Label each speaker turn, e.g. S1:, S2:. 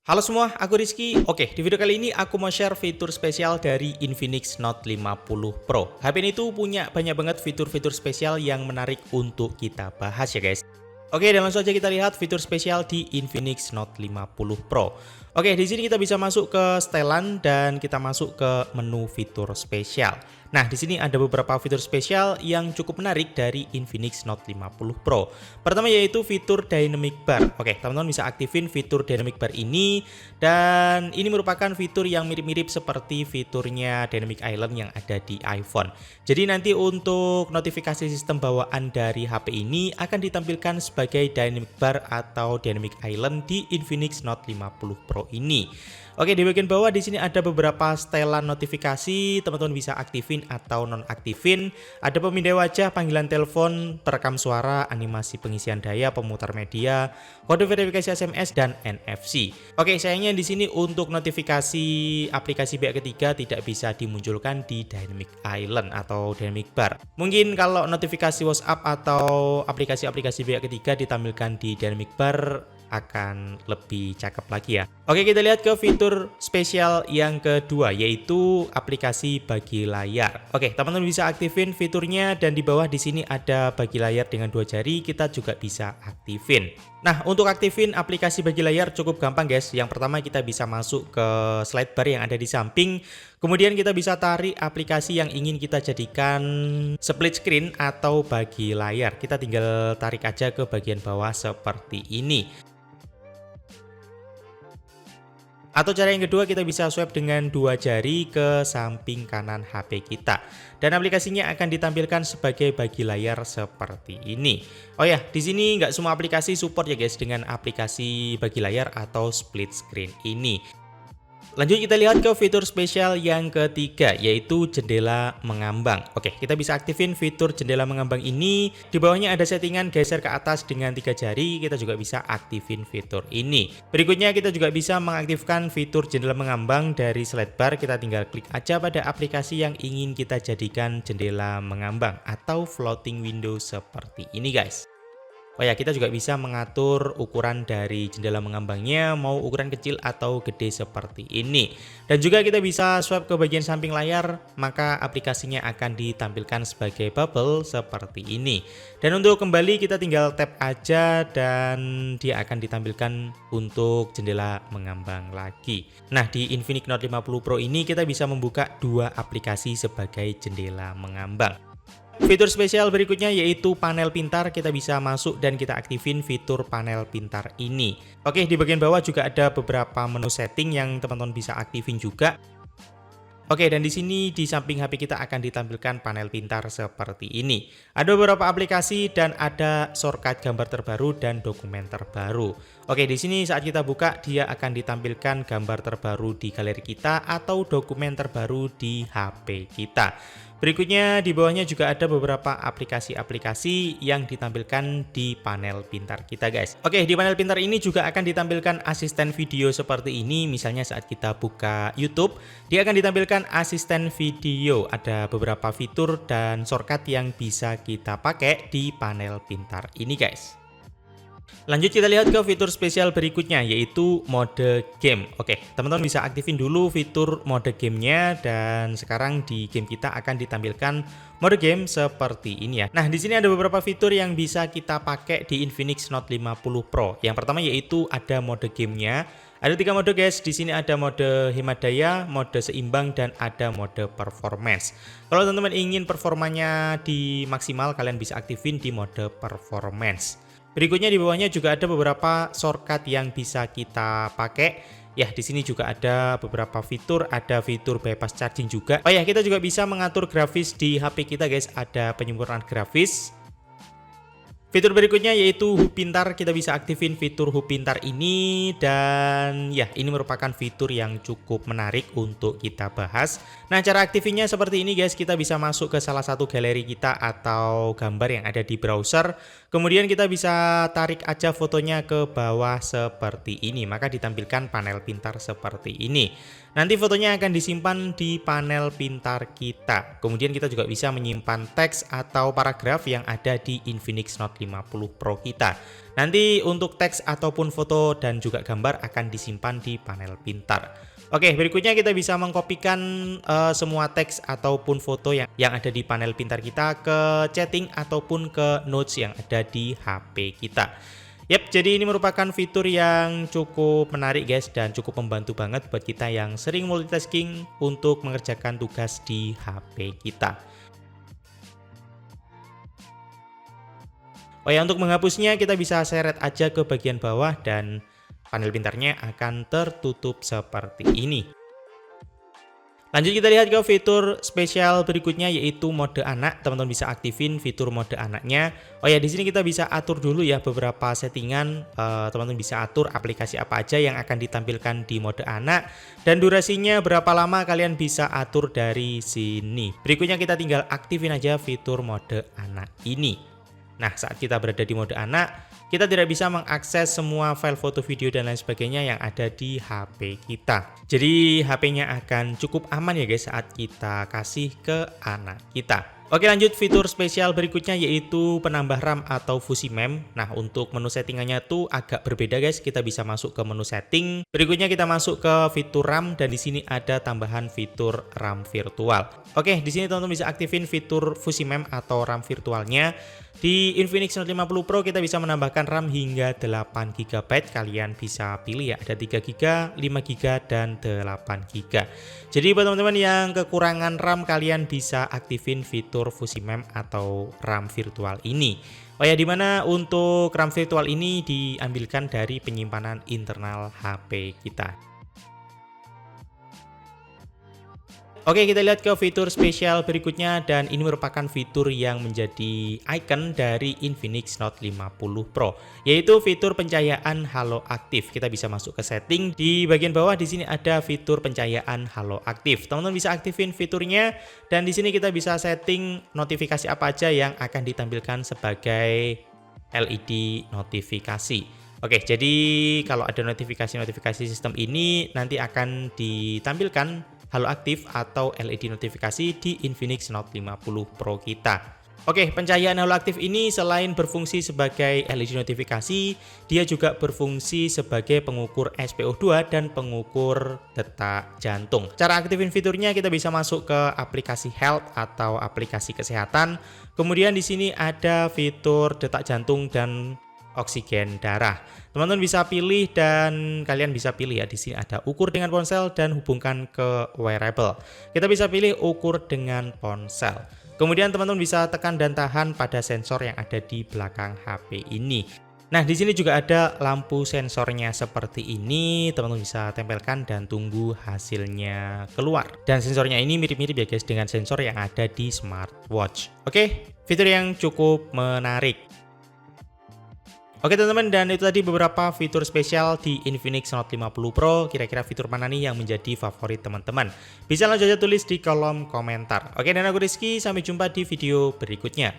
S1: Halo semua, aku Rizky. Oke, di video kali ini aku mau share fitur spesial dari Infinix Note 50 Pro. HP ini tuh punya banyak banget fitur-fitur spesial yang menarik untuk kita bahas ya guys. Oke, dan langsung aja kita lihat fitur spesial di Infinix Note 50 Pro. Oke, di sini kita bisa masuk ke setelan dan kita masuk ke menu fitur spesial. Nah, di sini ada beberapa fitur spesial yang cukup menarik dari Infinix Note 50 Pro. Pertama yaitu fitur Dynamic Bar. Oke, teman-teman bisa aktifin fitur Dynamic Bar ini dan ini merupakan fitur yang mirip-mirip seperti fiturnya Dynamic Island yang ada di iPhone. Jadi nanti untuk notifikasi sistem bawaan dari HP ini akan ditampilkan sebagai Dynamic Bar atau Dynamic Island di Infinix Note 50 Pro ini. Oke, di bagian bawah di sini ada beberapa setelan notifikasi, teman-teman bisa aktifin atau nonaktifin. Ada pemindai wajah, panggilan telepon, perekam suara, animasi pengisian daya, pemutar media, kode verifikasi SMS dan NFC. Oke, sayangnya di sini untuk notifikasi aplikasi pihak ketiga tidak bisa dimunculkan di Dynamic Island atau Dynamic Bar. Mungkin kalau notifikasi WhatsApp atau aplikasi-aplikasi pihak ketiga ditampilkan di Dynamic Bar akan lebih cakep lagi ya. Oke, kita lihat ke fitur spesial yang kedua yaitu aplikasi bagi layar. Oke, teman-teman bisa aktifin fiturnya dan di bawah di sini ada bagi layar dengan 2 jari, kita juga bisa aktifin. Nah, untuk aktifin aplikasi bagi layar cukup gampang guys. Yang pertama kita bisa masuk ke slide bar yang ada di samping. Kemudian kita bisa tarik aplikasi yang ingin kita jadikan split screen atau bagi layar. Kita tinggal tarik aja ke bagian bawah seperti ini. Atau cara yang kedua kita bisa swipe dengan 2 jari ke samping kanan HP kita. Dan aplikasinya akan ditampilkan sebagai bagi layar seperti ini. Oh ya, di sini nggak semua aplikasi support ya guys dengan aplikasi bagi layar atau split screen ini. Lanjut kita lihat ke fitur spesial yang ketiga yaitu jendela mengambang. Oke, kita bisa aktifin fitur jendela mengambang ini. Di bawahnya ada settingan geser ke atas dengan 3 jari. Kita juga bisa aktifin fitur ini. Berikutnya kita juga bisa mengaktifkan fitur jendela mengambang dari slide bar. Kita tinggal klik aja pada aplikasi yang ingin kita jadikan jendela mengambang atau floating window seperti ini guys. Oh ya, kita juga bisa mengatur ukuran dari jendela mengambangnya, mau ukuran kecil atau gede seperti ini. Dan juga kita bisa swipe ke bagian samping layar, maka aplikasinya akan ditampilkan sebagai bubble seperti ini. Dan untuk kembali kita tinggal tap aja dan dia akan ditampilkan untuk jendela mengambang lagi. Nah, di Infinix Note 50 Pro ini kita bisa membuka 2 aplikasi sebagai jendela mengambang. Fitur spesial berikutnya yaitu panel pintar. Kita bisa masuk dan kita aktifin fitur panel pintar ini. Oke, di bagian bawah juga ada beberapa menu setting yang teman-teman bisa aktifin juga. Oke, dan di sini di samping HP kita akan ditampilkan panel pintar seperti ini. Ada beberapa aplikasi dan ada shortcut gambar terbaru dan dokumen terbaru. Oke, di sini saat kita buka dia akan ditampilkan gambar terbaru di galeri kita atau dokumen terbaru di HP kita. Berikutnya di bawahnya juga ada beberapa aplikasi-aplikasi yang ditampilkan di panel pintar kita guys. Oke, di panel pintar ini juga akan ditampilkan asisten video seperti ini. Misalnya saat kita buka YouTube, dia akan ditampilkan asisten video. Ada beberapa fitur dan shortcut yang bisa kita pakai di panel pintar ini guys. Lanjut kita lihat ke fitur spesial berikutnya yaitu mode game. Oke, teman-teman bisa aktifin dulu fitur mode gamenya dan sekarang di game kita akan ditampilkan mode game seperti ini ya. Nah, di sini ada beberapa fitur yang bisa kita pakai di Infinix Note 50 Pro. Yang pertama yaitu ada mode gamenya. Ada 3 mode guys. Di sini ada mode hemat daya, mode seimbang dan ada mode performance. Kalau teman-teman ingin performanya di maksimal, kalian bisa aktifin di mode performance. Berikutnya di bawahnya juga ada beberapa shortcut yang bisa kita pakai. Ya, di sini juga ada beberapa fitur, ada fitur bypass charging juga. Oh ya, kita juga bisa mengatur grafis di HP kita guys, ada penyempurnaan grafis. Fitur berikutnya yaitu hub pintar. Kita bisa aktifin fitur hub pintar ini dan ya, ini merupakan fitur yang cukup menarik untuk kita bahas. Nah, cara aktifinnya seperti ini guys. Kita bisa masuk ke salah satu galeri kita atau gambar yang ada di browser. Kemudian kita bisa tarik aja fotonya ke bawah seperti ini, maka ditampilkan panel pintar seperti ini. Nanti fotonya akan disimpan di panel pintar kita. Kemudian kita juga bisa menyimpan teks atau paragraf yang ada di Infinix Note 50 Pro kita. Nanti untuk teks ataupun foto dan juga gambar akan disimpan di panel pintar. Oke, berikutnya kita bisa mengkopikan semua teks ataupun foto yang ada di panel pintar kita ke chatting ataupun ke notes yang ada di HP kita. Yap, jadi ini merupakan fitur yang cukup menarik guys dan cukup membantu banget buat kita yang sering multitasking untuk mengerjakan tugas di HP kita. Oh ya, untuk menghapusnya kita bisa seret aja ke bagian bawah dan panel pintarnya akan tertutup seperti ini. Lanjut kita lihat ke fitur spesial berikutnya yaitu mode anak. Teman-teman bisa aktifin fitur mode anaknya. Oh ya, di sini kita bisa atur dulu ya beberapa settingan. Teman-teman bisa atur aplikasi apa aja yang akan ditampilkan di mode anak dan durasinya berapa lama kalian bisa atur dari sini. Berikutnya kita tinggal aktifin aja fitur mode anak ini. Nah, saat kita berada di mode anak, kita tidak bisa mengakses semua file foto, video, dan lain sebagainya yang ada di HP kita. Jadi, HP-nya akan cukup aman ya guys saat kita kasih ke anak kita. Oke, lanjut fitur spesial berikutnya yaitu penambah RAM atau fusi mem. Nah, untuk menu settingannya tuh agak berbeda guys. Kita bisa masuk ke menu setting. Berikutnya kita masuk ke fitur RAM dan di sini ada tambahan fitur RAM virtual. Oke, di sini teman-teman bisa aktifin fitur fusi mem atau RAM virtualnya. Di Infinix Note 50 Pro kita bisa menambahkan RAM hingga 8 GB. Kalian bisa pilih ya, ada 3 GB, 5 GB, dan 8 GB. Jadi buat teman-teman yang kekurangan RAM, kalian bisa aktifin fitur fusi mem atau RAM virtual ini. Oh ya, dimana untuk RAM virtual ini diambilkan dari penyimpanan internal HP kita. Oke, kita lihat ke fitur spesial berikutnya dan ini merupakan fitur yang menjadi icon dari Infinix Note 50 Pro, yaitu fitur pencahayaan halo aktif. Kita bisa masuk ke setting. Di bagian bawah di sini ada fitur pencahayaan halo aktif. Teman-teman bisa aktifin fiturnya dan di sini kita bisa setting notifikasi apa aja yang akan ditampilkan sebagai LED notifikasi. Oke, jadi kalau ada notifikasi sistem ini nanti akan ditampilkan halo aktif atau LED notifikasi di Infinix Note 50 Pro kita. Oke, pencahayaan halo aktif ini selain berfungsi sebagai LED notifikasi, dia juga berfungsi sebagai pengukur SpO2 dan pengukur detak jantung. Cara aktifin fiturnya kita bisa masuk ke aplikasi Health atau aplikasi kesehatan. Kemudian di sini ada fitur detak jantung dan oksigen darah. Teman-teman bisa pilih dan kalian bisa pilih ya, di sini ada ukur dengan ponsel dan hubungkan ke wearable. Kita bisa pilih ukur dengan ponsel. Kemudian teman-teman bisa tekan dan tahan pada sensor yang ada di belakang HP ini. Nah, di sini juga ada lampu sensornya seperti ini. Teman-teman bisa tempelkan dan tunggu hasilnya keluar. Dan sensornya ini mirip-mirip ya guys dengan sensor yang ada di smartwatch. Oke, fitur yang cukup menarik. Oke teman-teman, dan itu tadi beberapa fitur spesial di Infinix Note 50 Pro. Kira-kira fitur mana nih yang menjadi favorit teman-teman? Bisa langsung aja tulis di kolom komentar. Oke, dan aku Rizky, sampai jumpa di video berikutnya.